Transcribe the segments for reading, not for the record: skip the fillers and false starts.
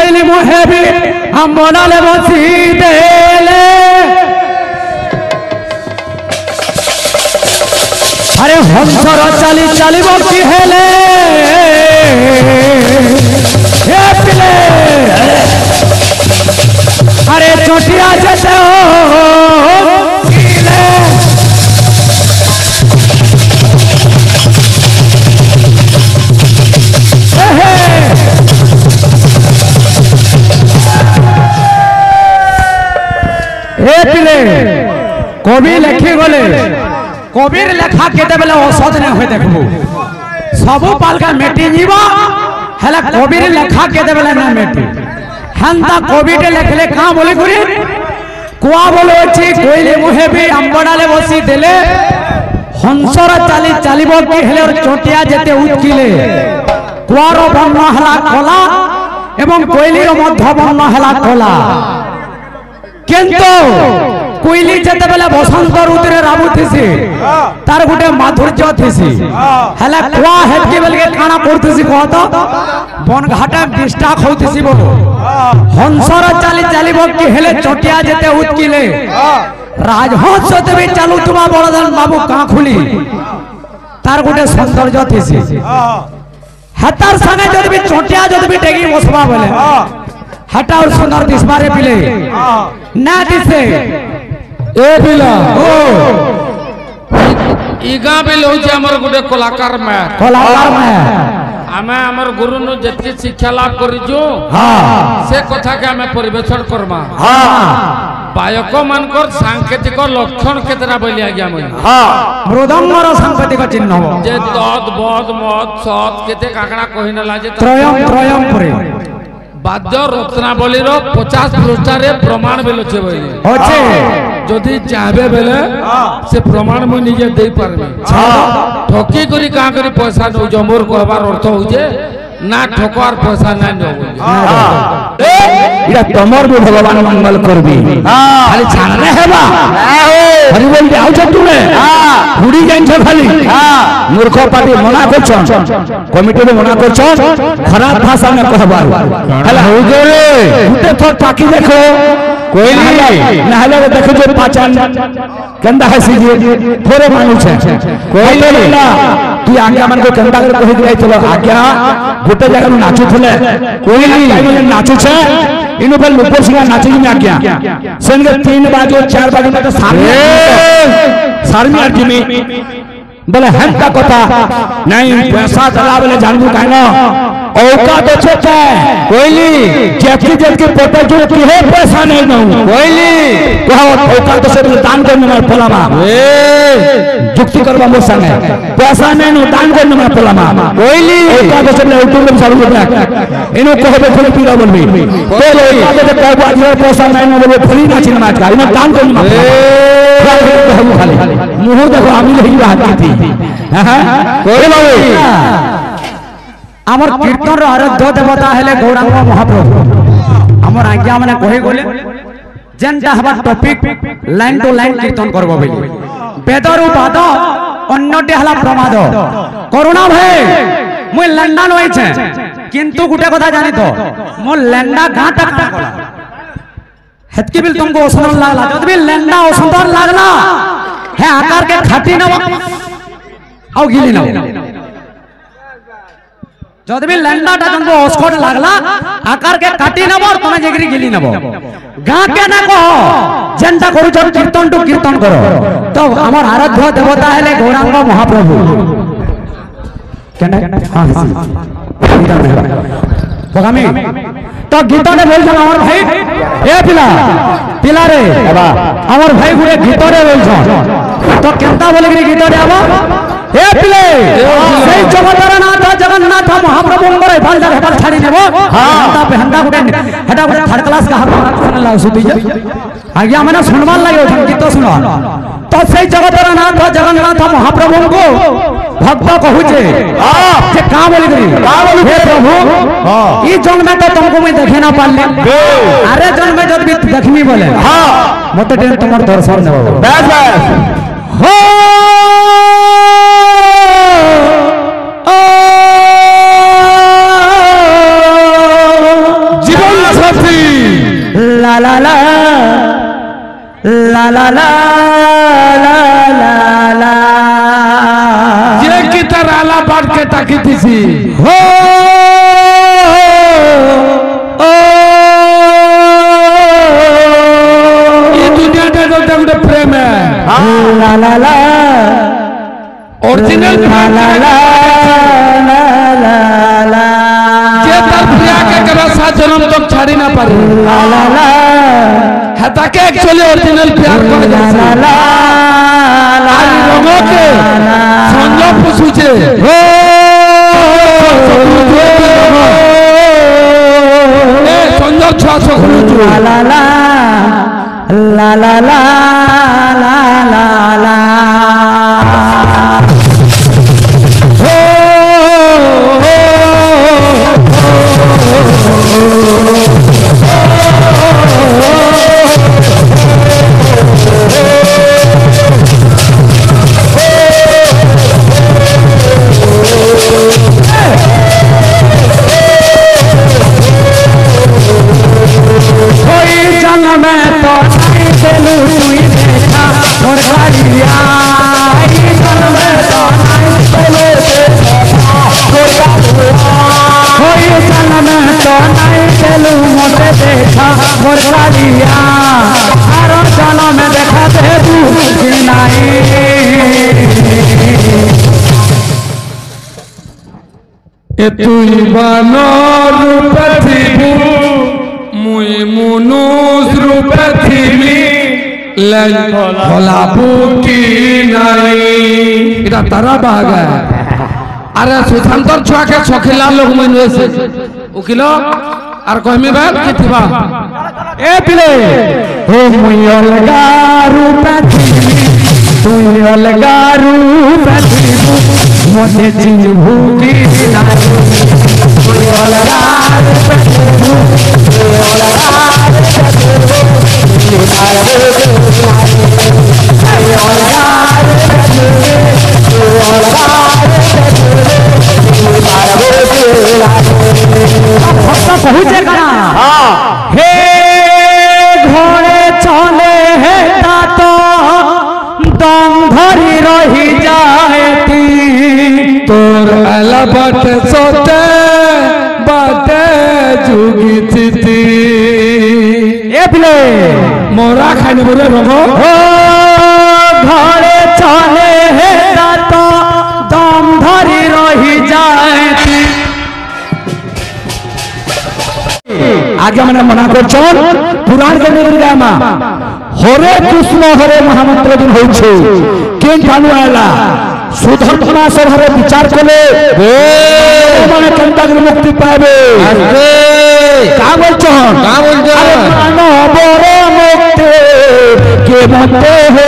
कोइली मुहे भी हम बनाले बसी देले अरे हंसर चाली चाली बकी हेले ए पिले अरे चोटिया जते हो पिले ए पिले कवि लेखि गले कविर लेखा केते बेले औषध ने होय देखबो सबो पालका मेटी जीवा हला कविर लेखा केते बेले ना मेटी हंता कविटे लेखले का बोले गुरी कुआ बोलो अछि कोइले मुहे भी अंबडाले बसी देले हंसर चाली चालिबो की हेले और चोटिया जेते उठकिले कुआर बन्न हला कला एवं कोइलीर मध्य बन्न हला कला किंतु कोइली जते बेले बसंत ऋतुरे राबुथिसी तार गुटे माधुर्य थिसी हला कुआ हेतके बेले काना करथिसी कहत बन घाटा डिस्टाक होथिसी बोलो हंसर चाली चाली बक्की हेले चोटिया जेते उठकिले राजहंस जते भी चालू तुमा बड़दन बाबू का खुली तार गुटे सौंदर्य थिसी हतार संगे जते भी चोटिया जते भी टेगी बसबा बोले हटा और सुंदर दिसबारे पिले ना दिसे ए पिला ओ इगा बिल होचे हमर गुटे कलाकार में आमे हमर गुरु नु जति शिक्षा लाभ करिजो हां से कथा के हमें परिवेषण करमा हां बायक मानकर सांकेतिक लक्षण केतरा बोली आज्ञा मन हां मृदंगर सांकेतिक चिन्ह हो जे दद बद मद सत केते काकड़ा कहिना लाजे त्रयम परे बाद्य रत्नावली रो 50 पृष्ठारे प्रमाण बेलो छे बोली होचे जदि चाहबे बेले से प्रमाण मु निजे देई पारबे ठकी करी का करी पैसा न जमोर कहबार अर्थ हो जे ना ठोकार पैसा ना न बोली इरा तमर भी भगवान मंगल करबी खाली छानले हेबा हरि बोल दे आउ तुमे हुडी जाइन छ खाली मूर्ख पाटी मना करछन कमिटी में मना करछन खराब भाषा में कहबार हला हो गेले उते थोर पाकी देखो कोइली नहले देखो जो पाचन केंदा हसी जे थोरे मानु छे कोइली तू आज्ञा मन को केंदा कर कहि दिया चलो आज्ञा गोटे जगह नाचु थले कोइली नाचु छे इनु पर लोपर सिंह नाचि में आज्ञा संग 3 बाजो 4 बाजो में तो सारमी आरती में बोले हम का कथा नहीं पैसा दला बोले जानबू कानो औकात छे कोइली जेती जेती पोटे जो की है पैसा नहीं न कोइली कहो औकात से दान करने में फलामा ए जुक्ति करबा मो संगे पैसा नहीं न दान करने में फलामा कोइली औकात से यूट्यूब में चालू कर इनो कहबे फुल पीरा बोलबी तो औकात से कहबो आज पैसा नहीं न बोले फुली नाचिन माच का इनो दान करने में कहबो खाली मुंह देखो आमी नहीं बात थी हां कोइ बाबू आमर कीर्तन रो आराध्य देवता हेले गौरांग महाप्रभु आमर आज्ञा माने कहि गले जेनटा हबा टॉपिक लाइन टू लाइन कीर्तन करबो बेली बेदरु बाद अन्यटे हला प्रमाद करुणा भाई मुई लंडन होई छे किंतु गुटे कथा जानि तो मो लंडा गां तक हेतके बिल तुमको सुंदर लागला जद भी लंडा सुंदर लागला है आकार के खाटी न आउ गिली न जद भी लंडाटा तुमको अस्कोट लागला आकार के काटी नबो और तमे जेगरी गिली नबो गा के ना कहो जेनटा करू जब कीर्तन टू कीर्तन करो तो हमर आराध्य देवता हेले गौरांग महाप्रभु केना हां बगामी तो गीत ने बोल छ हमर भाई ए पिला रे हमर भाई गुरे गीत रे बोल छ तो केनता बोले गिरी गीत रे आबो ए पिले সেই জগতরনাথ জগন্নাথ মহাপ্রভু করে ভান্ডার হেবার ছাড়ি নেব হাঁ তা হেন্দা গুটে হেটা গুটে থার্ড ক্লাস का শুনে লাও সুতি যে আজ্ঞা মানে শুনবার লাগে গীত শুনো তো সেই জগতরনাথ জগন্নাথ মহাপ্রভু को भक्त कहूचे जे का बोली करी हे प्रभु ई जन्म में तो तुमको मैं देखे ना पाले अरे जन्म में जब भी देखनी बोले हां मते टेन तुमर दर्शन देबो बस हो জীবন सरस्वती ला ला ला ला ला ला ला ला ये की तरह आला बात के ताकी थी हो ये दुनिया दे दो तंग प्रेम है ला ला ला ओरिजिनल ला ला ला ला ला जे तर प्रिया के करा सा जन्म तक छाड़ी ना पारे ला ला ला हता के एक्चुअली ओरिजिनल प्यार कर ला ला ला आज रंगो के संजो पुछुचे हो ए संजो छुआ छो खुलुचु ला ला ला ला ला ला ला ला ला তুই বানর রূপে থিবু মুই মনুষ রূপে থিবি ফলাবু কি নাই এটা তারা বাগা আরে সুশান্তর ছুয়াকে ছখিলা লোক মুই নইছে উকিল আর কইমি বাদ কি থিবা এ পিলে ও মুই অলগা রূপে থিবি তুই অলগা রূপে থিবু মতে চিনবু কি নাই তুই অলগা রূপে থিবু তুই অলগা রূপে থিবু তুই অলগা রূপে पहुंचे करा हे घोड़े चले हे तो दम धरी रही जाए তোর আলা বাটে সতে বাটে যুগি থিতি ए पिले মোরা খাইনি বলে রব ओ घोड़े चले हे तो दम धरी रही जाए आगे मैंने मना कर पुराण के निर्गामा हरे कृष्ण हरे महामंत्र दिन होइछे केन ठानु आला सुधर्मा सभरे विचार कले माने केनता के मुक्ति पाबे अरे का बोलछन अरे मानव रे मुक्ति के मते हो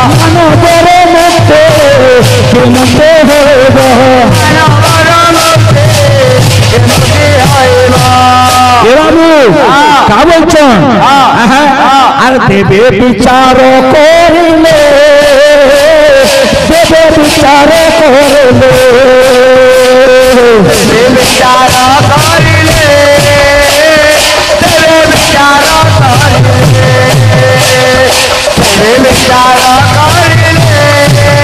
मानव रे मुक्ति के मते हो का बोलछन আর দেবে বিচার করিলে দেবে বিচার করিলে দেবে বিচার করিলে দেবে বিচার করিলে দেবে বিচার করিলে দেবে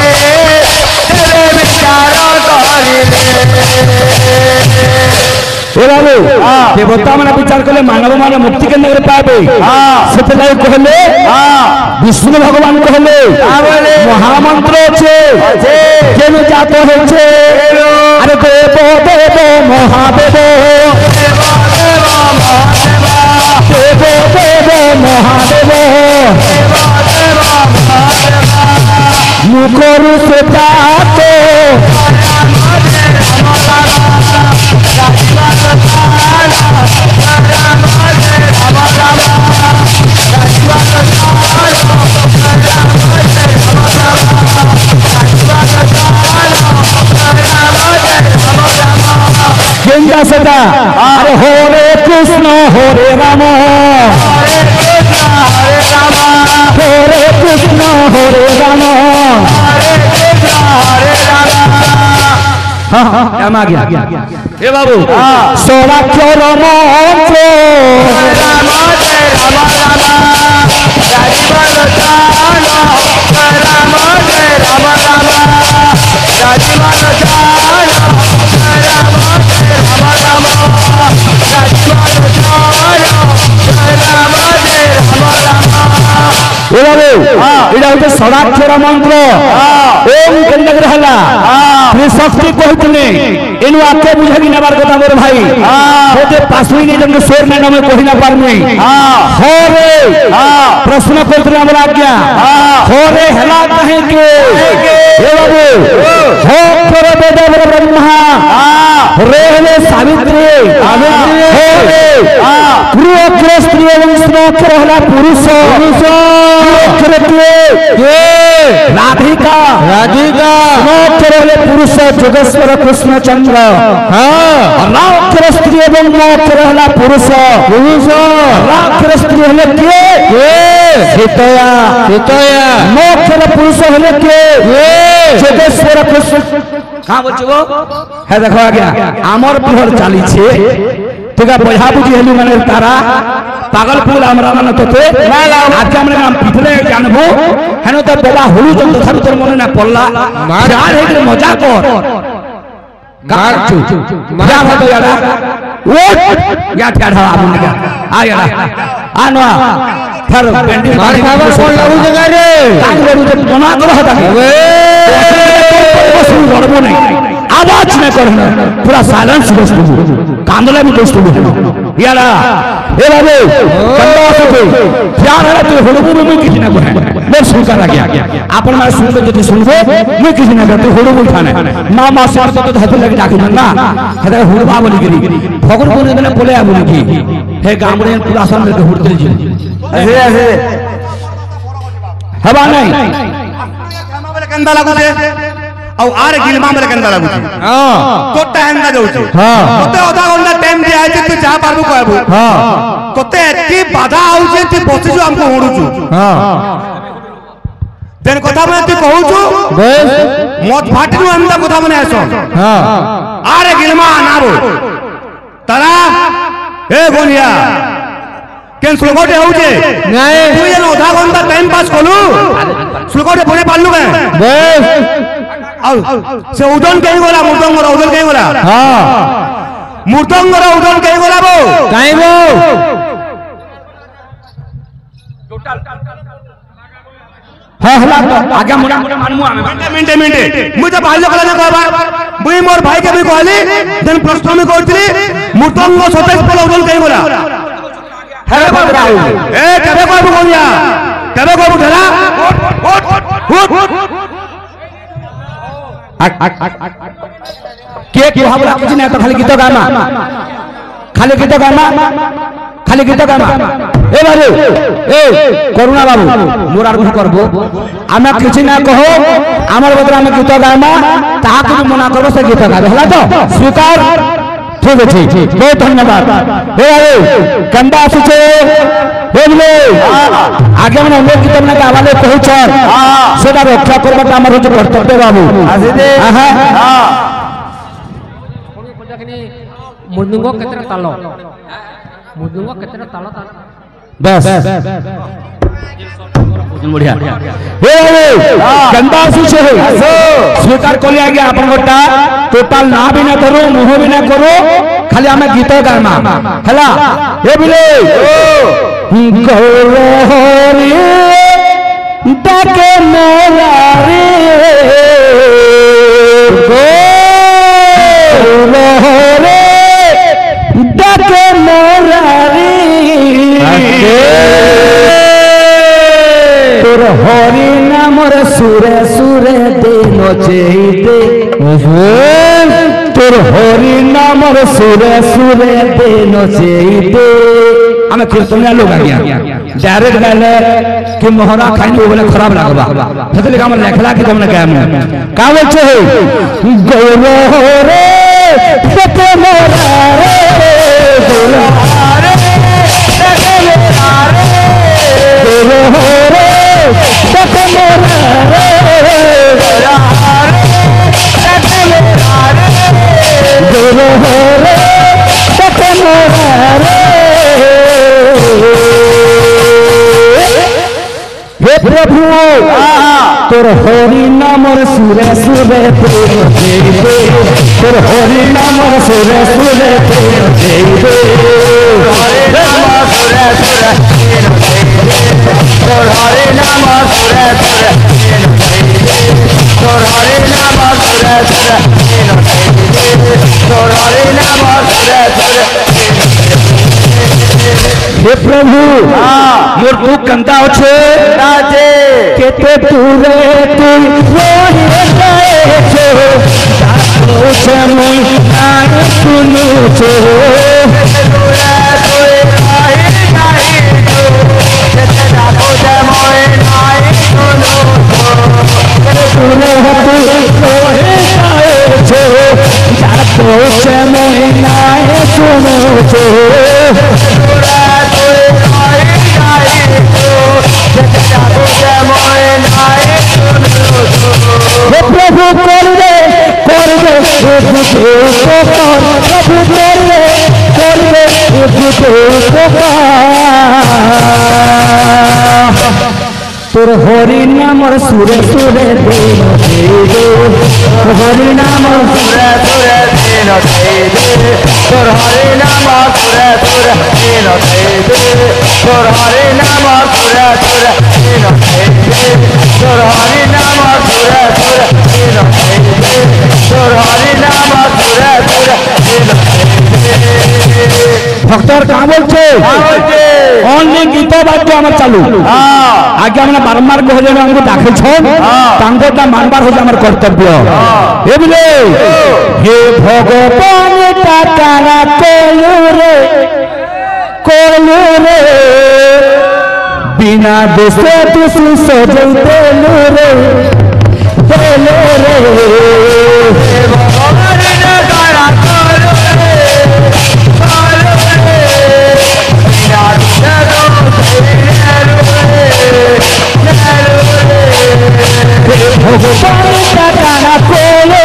বিচার করিলে देवता मैंने विचार कले मानव मान मुक्ति के नगर पाबे से कहले विष्णु भगवान कहले महामंत्र अच्छे केन जात होछे अरे देव देव महादेव देव देव महादेव मुखरु से जातो केंद्र सदा अरे हरे कृष्ण हरे राम हरे कृष्ण हरे राम हाँ हम आ गया ए बाबू सोना क्यों मंत्र এটা হচ্ছে ষড়াক্ষর মন্ত্র ওম কেন্দ্র রহলা ত্রিশক্তি কহিতলে এনু আকে বুঝাবি নেবার কথা মোর ভাই ওতে পাঁচুই নে জন্য সোর না নামে কহি না পারমুই হরে প্রশ্ন কইতলে আমরা আজ্ঞা হরে হেলা কাহে কে এ বাবু হো করে বেদ ব্রহ্মা রে হলে সাবিত্রী হরে ক্রিয় স্ত্রী এবং স্ত্রী হলা পুরুষ राधिका राधिका मोक्षरे पुरुष जोगेश्वर कृष्ण चंद्र राक्षर स्त्री एवं मोक्षर हला पुरुष पुरुष राक्षर स्त्री हले के सीतया सीतया मोक्षर पुरुष हले के जोगेश्वर कृष्ण कहां बोलछो है देखो आ गया आमर पुहर चाली छे तुगा बजा बुझी हेलु माने तारा पागल फूल हमरा मन तोते आज हमरे नाम पिटले जानबो हेनो त बाबा हुलु जंत थारु तोर मने ना पल्ला यार हे मजा कर गार चु मजा हो यार ओट या ठाडा आबु निका आ यार आ नो थार पेंडी मार खाबर कोन लागु जगह रे काग बेरु जे बना कर हता ए बसु गड़बो नहीं आवाज न करना पूरा साइलेंस दोस्तों कांदले भी दोस्तों यारा ए बाबू कंदा से प्यार है तो हुड़बू में किसी ना कोहे मैं सुनकर आ गया आपन मारे सुन के सुनबो मैं किसी ना करते हुड़बू खाने मां मां से तो धत लगे डाके ना हेदा हुड़बा बोली गिरी भगन को ने बोले आ बोली की हे गामरे पूरा सन में हुड़ते जी ऐसे ऐसे हवा नहीं कामा बोले कंदा लागू छे और आरे गिलमा बोले कंदा लागू छे हां कोटा हेंदा जाउ छे हां कोते आधा घंटा टाइम दिया है तू जा पारबो कहबो हां कोते एती बाधा आउ छे तू बसिजो हमको होडुछु हां तेन कथा में तू कहउछु बस मत फाटनु हमदा कथा में आसो हां आरे गिलमा नाबो तारा ए गोलिया केन स्लोगोटे होउछे नाही तू ये आधा घंटा टाइम पास कलु स्लोगोटे पने पाललु के बस आउ से उदन कहीं गोला मुर्तंगर उदन कहीं गोला हां मुर्तंगर उदन कहीं गोला बो काई बो टोटल हां हला आगे मोड़ा मोड़ा मानमु आमे मिनटे मुझे बाल्य कला ना कहबा मुई मोर भाई के भी कहली देन प्रश्न में कहतली मुर्तंगर सतेज पल उदन कहीं गोला है बदराऊ ए कबे कहबो गोलिया कबे कहबो धरा उठ के हमरा कुछ नहीं तो खाली गीत गामा खाली गीत गामा खाली गीत gamma A Babu A Karuna Babu more are करबो आमे किछ ना कहो हमर बदला में गीत गामा ता को मना करबो से गीत गाबे हला तो स्वीकार ठीक है ठीक बहुत धन्यवाद ए बाबू कंदा आछे हे बोले आगे मन हम गीत ना गावाले कहू छ सेटा रक्षा करबा हमर होते कर्तव्य बाबू आहा मुर्दुंगो केतना तालो मुर्दुंगो केतना तालो बस बढ़िया हे गंदा सुचे स्वीकार कर लिया गया अपन गोटा टोटल ना भी ना करो मुंह भी ना करो खाली हमें गीत गामा हला हे बोले गौरी डाके मोरा रे गौरी डाके मोरा रे तोर हरि नामर सुरे सुरे दिन चेते तोर हरि नामर सुरे सुरे दिन चेते हमें कीर्तनिया लोग आ गया डायरेक्ट गाले कि मोहरा खाइले बोले खराब लागबा फतले काम लेखला कि तुमने गाम का बोल छे गौरो रे सते मोरा रे गौरो रे सते मोरा रे गौरो रे सते मोरा रे गौरो रे सते मोरा रे मोरा हे प्रभु तोर हरि नामर सुरे सुरे तोर हरि नामर सुरे सुरे तोर हरि नाम सुरे सुरे तोर हरि नाम सुरे सुरे तोर हरि नाम सुरे सुरे हे प्रभु मोर तू कंता अच्छे राजे केते दूरे तू रोही गए छो जानो छे मुई आए सुनु छो दूरे तू रोही गए छो केते जानो छे मुई आए सुनु छो दूरे तू रोही गए छो जानो छे मुई आए सुनु छो प्रभु कर दे प्रभु कर दे तोर हरि नामर सुरे सुरे हरि नाम सुरे सुरे तोर हरि नाम सुरे सुरे तोर हरि नाम सुरे सुरे तोर हरि नाम सुरे सुरे तोर हरि नाम सुरे सुरे भक्तर कहाँ बोलছে অনলি গীত বাক্য আমার চালু আগে আমরা বারবার কহে আমাকে ডাকেছ তাঙ্গটা মানবার হচ্ছে আমার কর্তব্য এবিলে হে ভগবান টাকারা কলু রে বিনা দোষে তুসু সজল দেলু রে হে ভগবান টাকারা কলু भगवान का गाना कोलो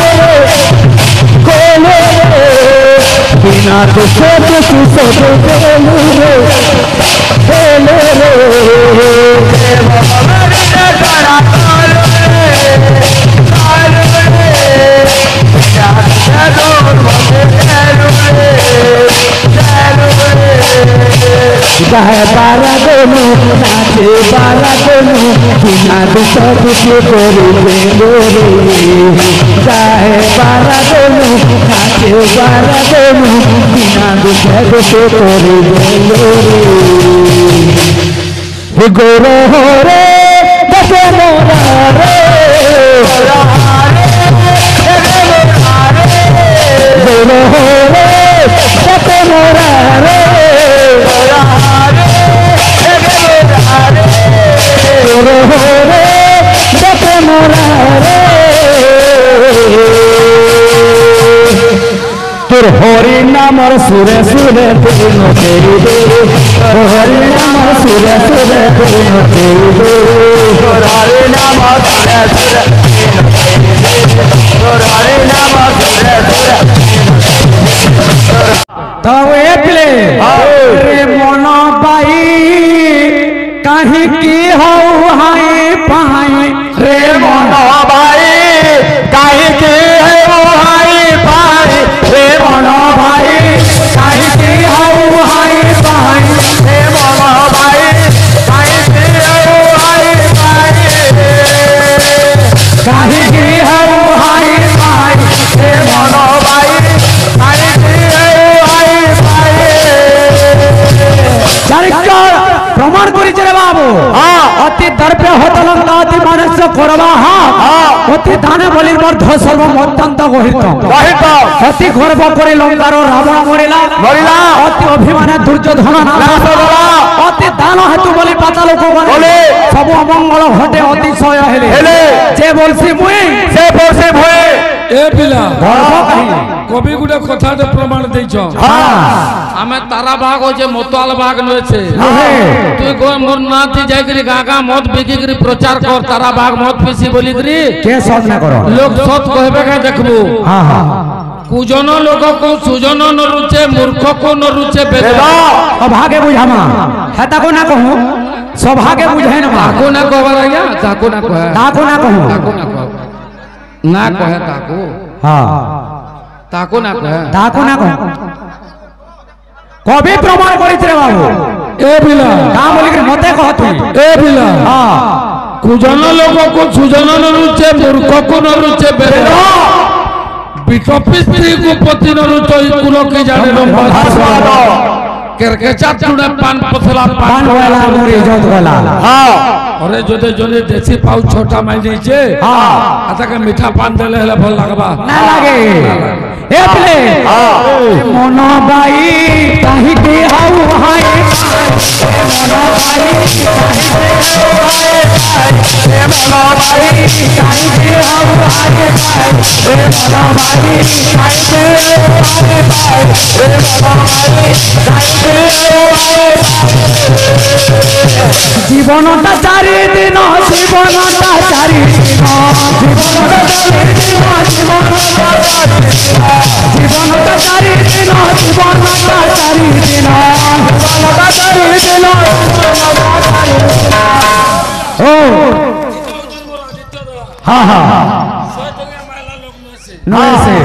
बिना तो सोच सोच बोलो भगवान का गाना कोलो गाए बारा दोनों नाचे बारा दोनों बिना दूसरा दूसरे कोरे बेलोरे गाए बारा दोनों नाचे बारा दोनों बिना दूसरा दूसरे कोरे बेलोरे गोरो हो रे बसे मोरा रे गोरो हो रे बसे मोरा रे তোর হরি নামর সুরে সুরে হরি নাম সুরে সুরে হরি নাম সুরে সুরে হরি নাম সুরে সুরে তাও একলে রে মন বাই কাহি কি হও হাই পাই রে মন বাই কাহি কি হও হাই পাই রে মন ভাই কাহি কি হও হাই পাই রে মন ভাই কাহি কি হও হাই পাই কাহি কি হও হাই পাই রে মন ভাই কাহি কি হও হাই পাই চারিকার প্রমাণ করেছে রে বাবু অতি দর্পে হতলঙ্গ অতি মনুষ্য করবা অতি দানে বলির মর্ধ সর্বম অত্যন্ত গহিত অতি গর্ব করে লঙ্কার রাবণ মরিলা অতি অভিমানে দুর্যোধন অতি দান হেতু বলি পাতাল বলে সবু অমঙ্গল ঘটে অতিশয় হেলে যে বলছি মুই সে বলছে ভয়ে এ পিলা কবি গুড়ে কথাতে প্রমাণ দেইছ আমি তারা ভাগ হচ্ছে মোতাল ভাগ নয়েছে তুই মোর নাতি যাইকরি গাগা মদ বিকিকরি প্রচার কর তারা ভাগ মদ পিসি বলিকরি কে সৎ না কর লোক সৎ কইবে কে দেখবো কুজন লোক কো সুজন ন রুচে মূর্খ কো ন রুচে বেদ সভাকে বুঝামা হেতাকো না কহু সভাকে বুঝাই না তাকো না কবার আজ্ঞা তাকো না কহে তাকো না কহু তাকো না কহ না কহে তাকো হ্যাঁ তাকো না কহে তাকো না কহু কবি প্রমাণ করিছে রে বাবু এ বিলা কা বলি কি মতে কহ তুই এ বিলা হ্যাঁ কুজন লোক কো সুজন ন রুচে মূর্খ কো ন রুচে বেদ বিটপি স্ত্রী কো পতি ন রুচে কুল কি জানে রম্বাদ কেরকেচা চুড়ে পান পথলা পান वाला मोर इज्जत वाला हां अरे जोदे जोदे देसी पाउ छोटा माई नीचे हां आताके मीठा पान देले हले भल लागबा ना लागे ए प्ले मन बाई काहे के हाउ हाय मन बाई काहे के हाउ हाय मन बाई काहे জীবনটা চারি দিন জীবনটা চারি দিন জীবনটা চারি দিন জীবনটা চারি দিন জীবনটা চারি দিন ও হ্যাঁ হ্যাঁ নয়েছে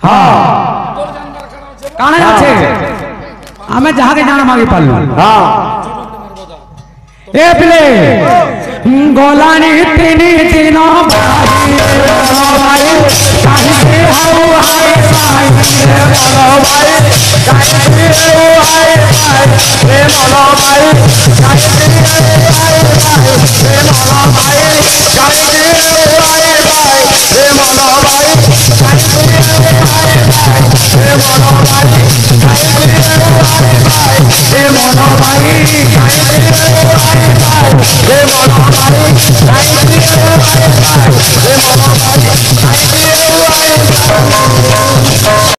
হ্যাঁ কানে আছে আমি যাহাকে জানা মাগি পারলু হ্যাঁ এ প্লে গোলানি তিনি দিন বাড়ি কাহিতে হাউ হাই সাই মনো ভাই কাহিতে হাউ হাই সাই রে মনো ভাই কাহিতে হাই সাই রে মনো ভাই কাহিতে হাই সাই রে মনো ভাই কাহিতে হাই সাই রে মনো ভাই কাহিতে হাই সাই রে মনো ভাই